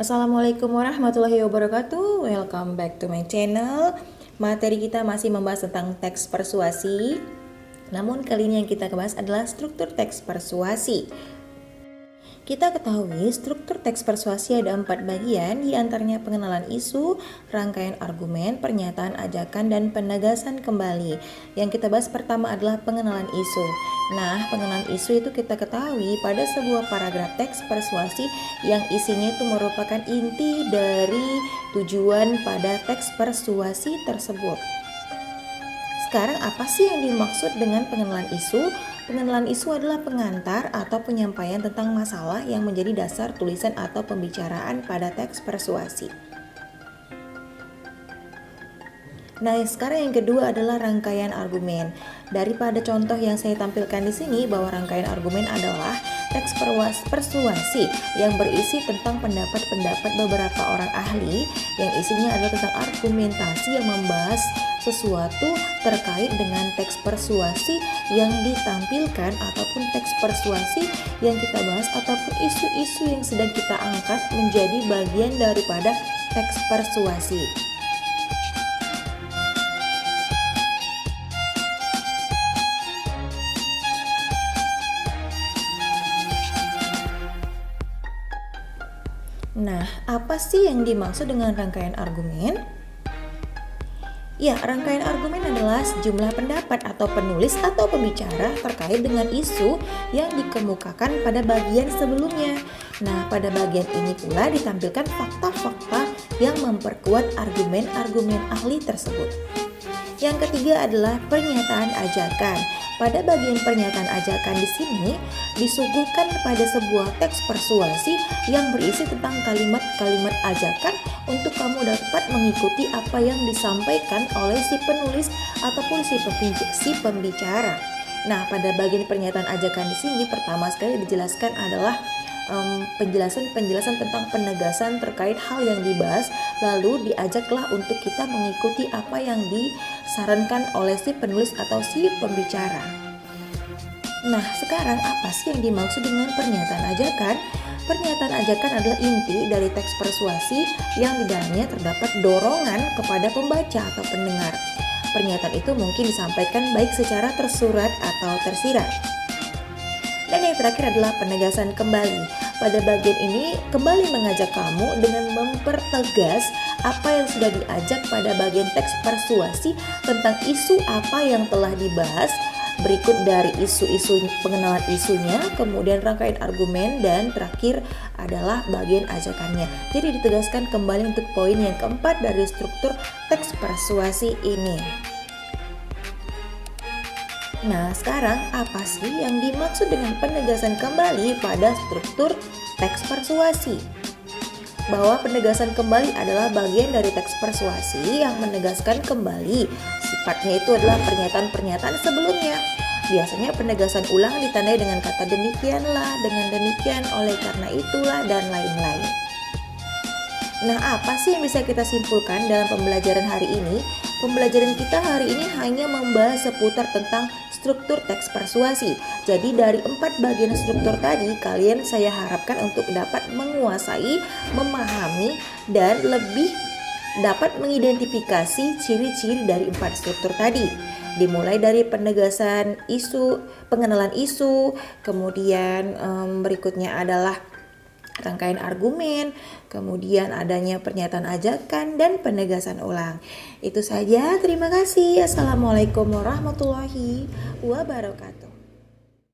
Assalamualaikum warahmatullahi wabarakatuh. Welcome back to my channel. Materi kita masih membahas tentang teks persuasi. Namun kali ini yang kita bahas adalah struktur teks persuasi. Kita ketahui struktur teks persuasi ada 4 bagian, diantaranya pengenalan isu, rangkaian argumen, pernyataan ajakan, dan penegasan kembali. Yang kita bahas pertama adalah pengenalan isu. Nah, pengenalan isu itu kita ketahui pada sebuah paragraf teks persuasi yang isinya itu merupakan inti dari tujuan pada teks persuasi tersebut. Sekarang apa sih yang dimaksud dengan pengenalan isu? Pengenalan isu adalah pengantar atau penyampaian tentang masalah yang menjadi dasar tulisan atau pembicaraan pada teks persuasi. Nah, sekarang yang kedua adalah rangkaian argumen. Daripada contoh yang saya tampilkan di sini bahwa rangkaian argumen adalah teks persuasi yang berisi tentang pendapat-pendapat beberapa orang ahli yang isinya adalah tentang argumentasi yang membahas sesuatu terkait dengan teks persuasi yang ditampilkan ataupun teks persuasi yang kita bahas ataupun isu-isu yang sedang kita angkat menjadi bagian daripada teks persuasi. Nah, apa sih yang dimaksud dengan rangkaian argumen? Ya, rangkaian argumen adalah sejumlah pendapat atau penulis atau pembicara terkait dengan isu yang dikemukakan pada bagian sebelumnya. Nah, pada bagian ini pula ditampilkan fakta-fakta yang memperkuat argumen-argumen ahli tersebut. Yang ketiga adalah pernyataan ajakan. Pada bagian pernyataan ajakan di sini disuguhkan pada sebuah teks persuasi yang berisi tentang kalimat-kalimat ajakan untuk kamu dapat mengikuti apa yang disampaikan oleh si penulis ataupun si pembicara. Nah, pada bagian pernyataan ajakan di sini pertama sekali dijelaskan adalah penjelasan tentang penegasan terkait hal yang dibahas, lalu diajaklah untuk kita mengikuti apa yang disarankan oleh si penulis atau si pembicara. Nah, sekarang apa sih yang dimaksud dengan pernyataan ajakan? Pernyataan ajakan adalah inti dari teks persuasi yang di dalamnya terdapat dorongan kepada pembaca atau pendengar. Pernyataan itu mungkin disampaikan baik secara tersurat atau tersirat. Dan yang terakhir adalah penegasan kembali. Pada bagian ini kembali mengajak kamu dengan mempertegas apa yang sudah diajak pada bagian teks persuasi tentang isu apa yang telah dibahas. Berikut dari isu-isu pengenalan isunya, kemudian rangkaian argumen, dan terakhir adalah bagian ajakannya. Jadi ditegaskan kembali untuk poin yang keempat dari struktur teks persuasi ini. Nah, sekarang apa sih yang dimaksud dengan penegasan kembali pada struktur teks persuasi? Bahwa penegasan kembali adalah bagian dari teks persuasi yang menegaskan kembali. Sifatnya itu adalah pernyataan-pernyataan sebelumnya. Biasanya penegasan ulang ditandai dengan kata demikianlah, dengan demikian, oleh karena itulah, dan lain-lain. Nah, apa sih yang bisa kita simpulkan dalam pembelajaran hari ini? Pembelajaran kita hari ini hanya membahas seputar tentang struktur teks persuasi. Jadi dari 4 bagian struktur tadi, kalian saya harapkan untuk dapat menguasai, memahami, dan lebih dapat mengidentifikasi ciri-ciri dari 4 struktur tadi. Dimulai dari penegasan isu, pengenalan isu, kemudian berikutnya adalah rangkaian argumen, kemudian adanya pernyataan ajakan, dan penegasan ulang. Itu saja, terima kasih. Assalamualaikum warahmatullahi wabarakatuh.